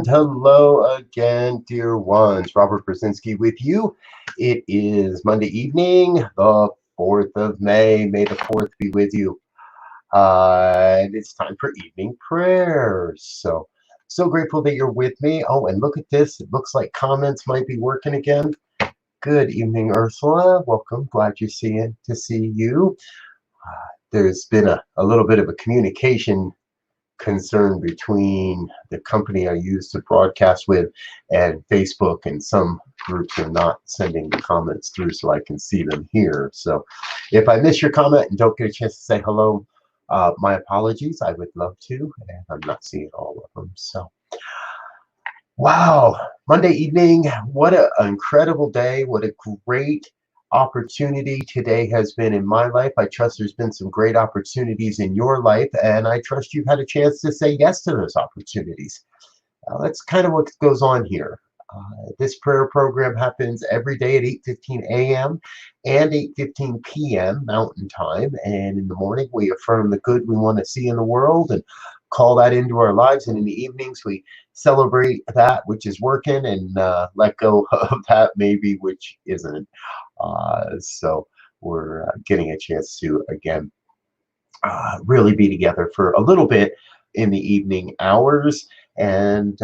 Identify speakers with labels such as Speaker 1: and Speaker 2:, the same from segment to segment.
Speaker 1: And hello again, dear ones. Robert Brzezinski with you. It is Monday evening, the 4th of May. May the 4th be with you. And it's time for evening prayers. So grateful that you're with me. Oh, and look at this. It looks like comments might be working again. Good evening, Ursula. Welcome. Glad to see you. There's been a little bit of a communication concern between the company I use to broadcast with and Facebook, and some groups are not sending the comments through so I can see them here. So if I miss your comment and don't get a chance to say hello, my apologies. I would love to, and I'm not seeing all of them. So wow, Monday evening, what an incredible day. What a great opportunity today has been in my life. I trust there's been some great opportunities in your life, and I trust you've had a chance to say yes to those opportunities. That's kind of what goes on here. This prayer program happens every day at 8:15 a.m. and 8:15 p.m. Mountain Time. And in the morning, we affirm the good we want to see in the world and call that into our lives. And in the evenings, we celebrate that which is working and let go of that maybe which isn't. So we're getting a chance to, again, really be together for a little bit in the evening hours and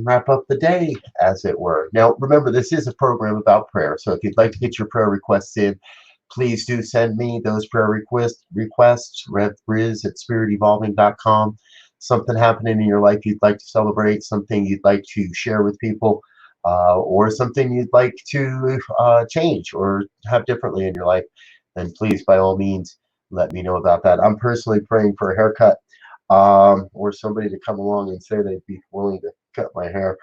Speaker 1: wrap up the day, as it were. Now, remember, this is a program about prayer, so if you'd like to get your prayer requests in, please do send me those prayer requests, revbriz@spiritevolving.com. Something happening in your life you'd like to celebrate, something you'd like to share with people, or something you'd like to change or have differently in your life, then please, by all means, let me know about that. I'm personally praying for a haircut, or somebody to come along and say they'd be willing to cut my hair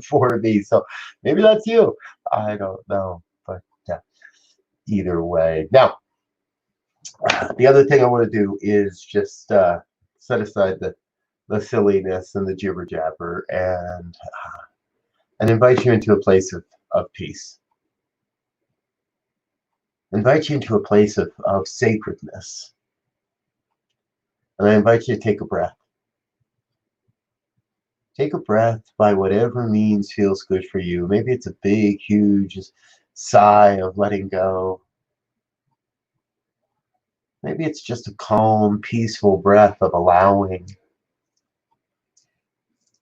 Speaker 1: for me. So maybe that's you. I don't know, but either way. Now, the other thing I want to do is just set aside the silliness and the jibber jabber and invite you into a place of peace. Invite you into a place of sacredness. And I invite you to take a breath. Take a breath by whatever means feels good for you. Maybe it's a big, huge sigh of letting go. Maybe it's just a calm, peaceful breath of allowing.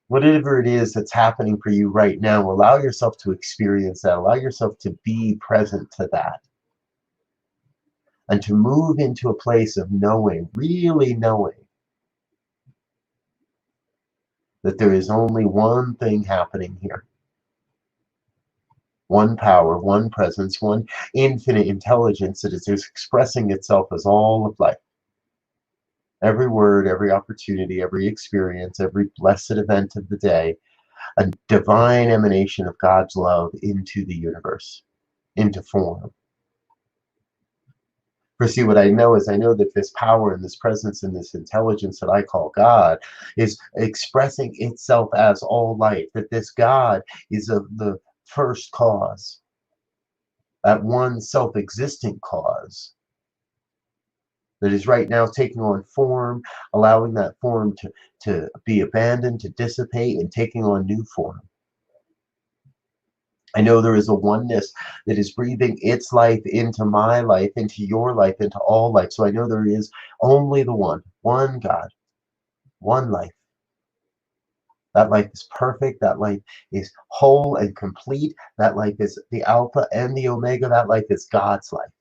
Speaker 1: Whatever it is that's happening for you right now, allow yourself to experience that. Allow yourself to be present to that. And to move into a place of knowing, really knowing, that there is only one thing happening here. One power, one presence, one infinite intelligence that is expressing itself as all of life. Every word, every opportunity, every experience, every blessed event of the day, a divine emanation of God's love into the universe, into form. For see, what I know is I know that this power and this presence and this intelligence that I call God is expressing itself as all life, that this God is of the first cause, that one self-existent cause that is right now taking on form, allowing that form to be abandoned, to dissipate, and taking on new form. I know there is a oneness that is breathing its life into my life, into your life, into all life. So I know there is only the one God, one life. That life is perfect. That life is whole and complete. That life is the Alpha and the Omega. That life is God's life.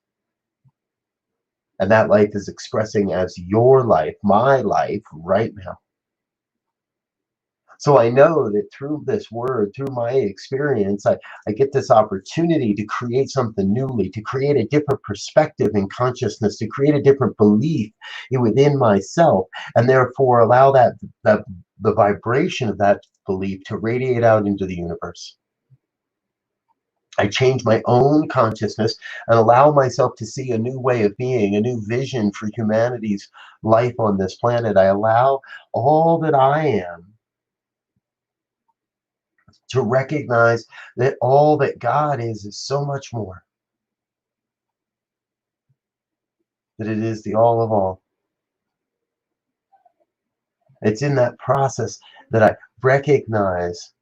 Speaker 1: And that life is expressing as your life, my life, right now. So I know that through this word, through my experience, I get this opportunity to create something newly, to create a different perspective in consciousness, to create a different belief within myself, and therefore allow the vibration of that belief to radiate out into the universe. I change my own consciousness and allow myself to see a new way of being, a new vision for humanity's life on this planet. I allow all that I am to recognize that all that God is so much more. That it is the all of all. It's in that process that I recognize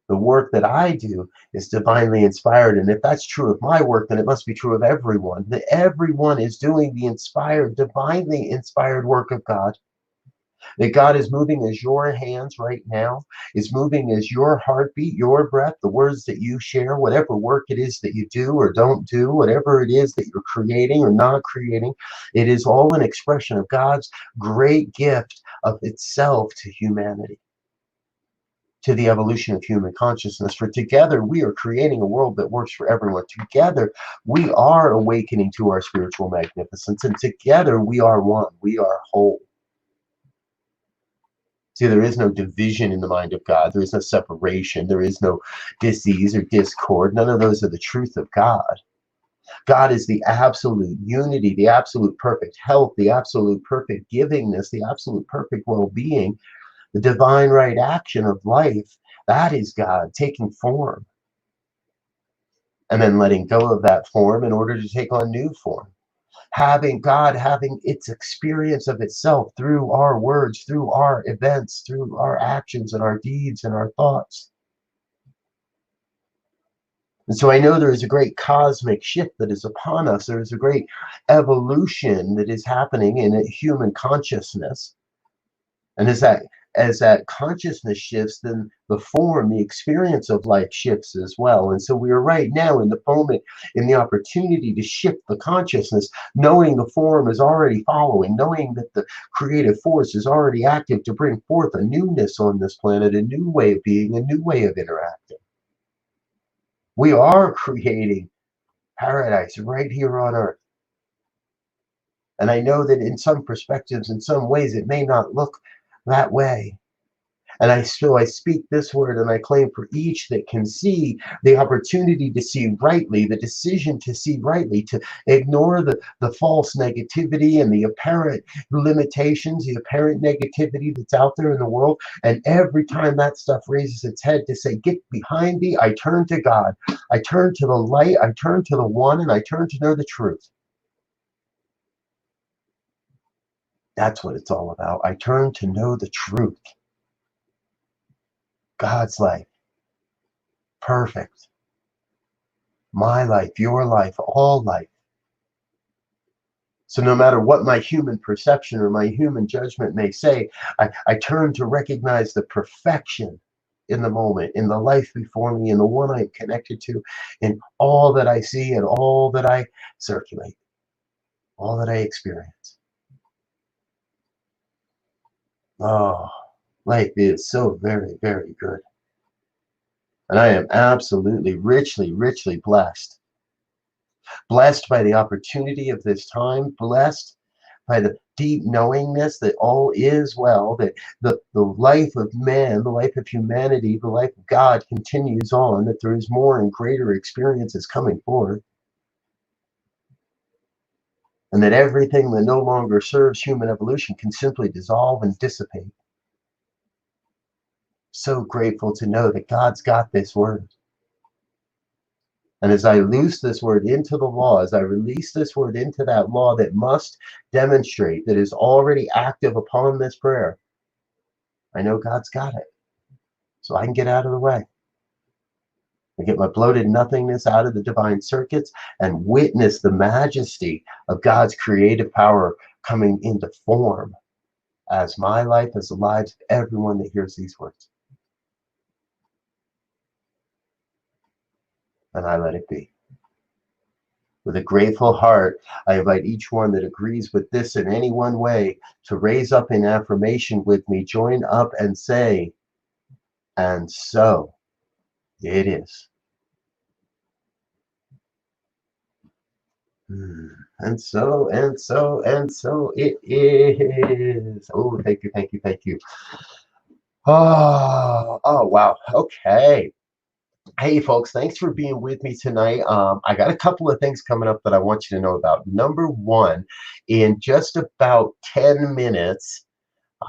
Speaker 1: the work that I do is divinely inspired. And if that's true of my work, then it must be true of everyone. That everyone is doing the inspired, divinely inspired work of God. That God is moving as your hands right now, is moving as your heartbeat, your breath, the words that you share, whatever work it is that you do or don't do, whatever it is that you're creating or not creating, it is all an expression of God's great gift of itself to humanity, to the evolution of human consciousness. For together we are creating a world that works for everyone. Together we are awakening to our spiritual magnificence, and together we are one, we are whole. See, there is no division in the mind of God. There is no separation. There is no disease or discord. None of those are the truth of God. God is the absolute unity, the absolute perfect health, the absolute perfect givingness, the absolute perfect well-being, the divine right action of life. That is God taking form and then letting go of that form in order to take on new form. God having its experience of itself through our words, through our events, through our actions and our deeds and our thoughts. And so I know there is a great cosmic shift that is upon us. There is a great evolution that is happening in human consciousness. And as that consciousness shifts, then the form, the experience of life shifts as well. And so we are right now in the moment, in the opportunity to shift the consciousness, knowing the form is already following, knowing that the creative force is already active to bring forth a newness on this planet, a new way of being, a new way of interacting. We are creating paradise right here on Earth. And I know that in some perspectives, in some ways, it may not look that way. And I speak this word and I claim for each that can see the opportunity to see rightly, the decision to see rightly, to ignore the false negativity and the apparent limitations, the apparent negativity that's out there in the world. And every time that stuff raises its head, to say, get behind me, I turn to God. I turn to the light, I turn to the one, and I turn to know the truth. That's what it's all about. I turn to know the truth. God's life, perfect. My life, your life, all life. So no matter what my human perception or my human judgment may say, I turn to recognize the perfection in the moment, in the life before me, in the one I'm connected to, in all that I see and all that I circulate, all that I experience. Oh, life is so very, very good. And I am absolutely richly, richly blessed. Blessed by the opportunity of this time, blessed by the deep knowingness that all is well, that the life of man, the life of humanity, the life of God continues on, that there is more and greater experiences coming forth, and that everything that no longer serves human evolution can simply dissolve and dissipate. So grateful to know that God's got this word. And as I loose this word into the law, as I release this word into that law that must demonstrate, that is already active upon this prayer, I know God's got it. So I can get out of the way. I get my bloated nothingness out of the divine circuits and witness the majesty of God's creative power coming into form as my life, as the lives of everyone that hears these words. And I let it be. With a grateful heart, I invite each one that agrees with this in any one way to raise up in affirmation with me, join up and say, and so it is. And so it is. Oh, thank you, thank you, thank you. Oh, wow. Okay. Hey, folks, thanks for being with me tonight. I got a couple of things coming up that I want you to know about. Number one, in just about 10 minutes,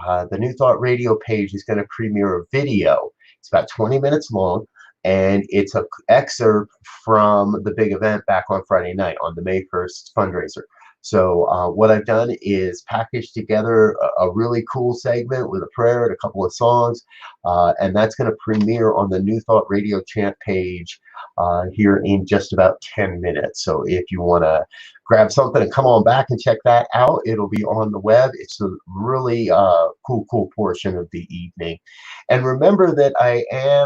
Speaker 1: the New Thought Radio page is going to premiere a video. It's about 20 minutes long, and it's an excerpt from the big event back on Friday night on the May 1st fundraiser. So what I've done is package together a really cool segment with a prayer and a couple of songs, and that's going to premiere on the New Thought Radio Chant page here in just about 10 minutes. So if you want to grab something and come on back and check that out, it'll be on the web. It's a really cool portion of the evening. And remember that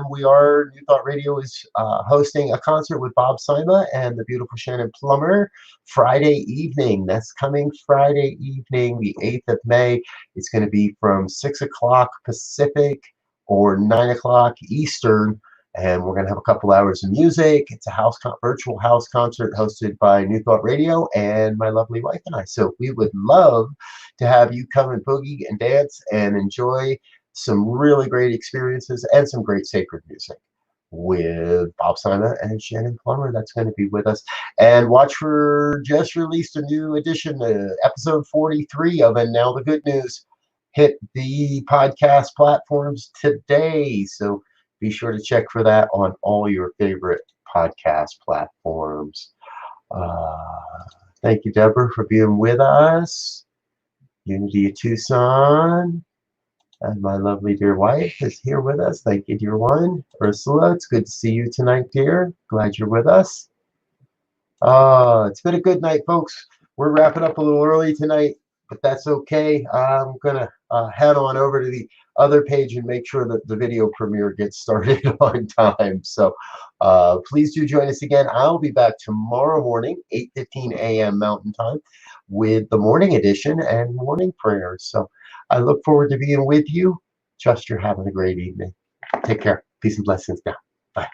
Speaker 1: New Thought Radio is hosting a concert with Bob Sima and the beautiful Shannon Plummer Friday evening. That's coming Friday evening, the 8th of May. It's going to be from 6 o'clock Pacific or 9 o'clock Eastern. And we're going to have a couple hours of music. It's a virtual house concert hosted by New Thought Radio and my lovely wife and I. So we would love to have you come and boogie and dance and enjoy some really great experiences and some great sacred music with Bob Sima and Shannon Plummer. That's going to be with us. And watch for just released a new edition, episode 43 of And Now the Good News. Hit the podcast platforms today. So be sure to check for that on all your favorite podcast platforms. Thank you, Deborah, for being with us. Unity of Tucson. And my lovely dear wife is here with us. Thank you, dear one. Ursula, it's good to see you tonight, dear. Glad you're with us. It's been a good night, folks. We're wrapping up a little early tonight, but that's okay. I'm going to head on over to the other page and make sure that the video premiere gets started on time. So please do join us again. I'll be back tomorrow morning, 8:15 a.m. Mountain Time, with the morning edition and morning prayers. So I look forward to being with you. Trust you're having a great evening. Take care. Peace and blessings now. Bye.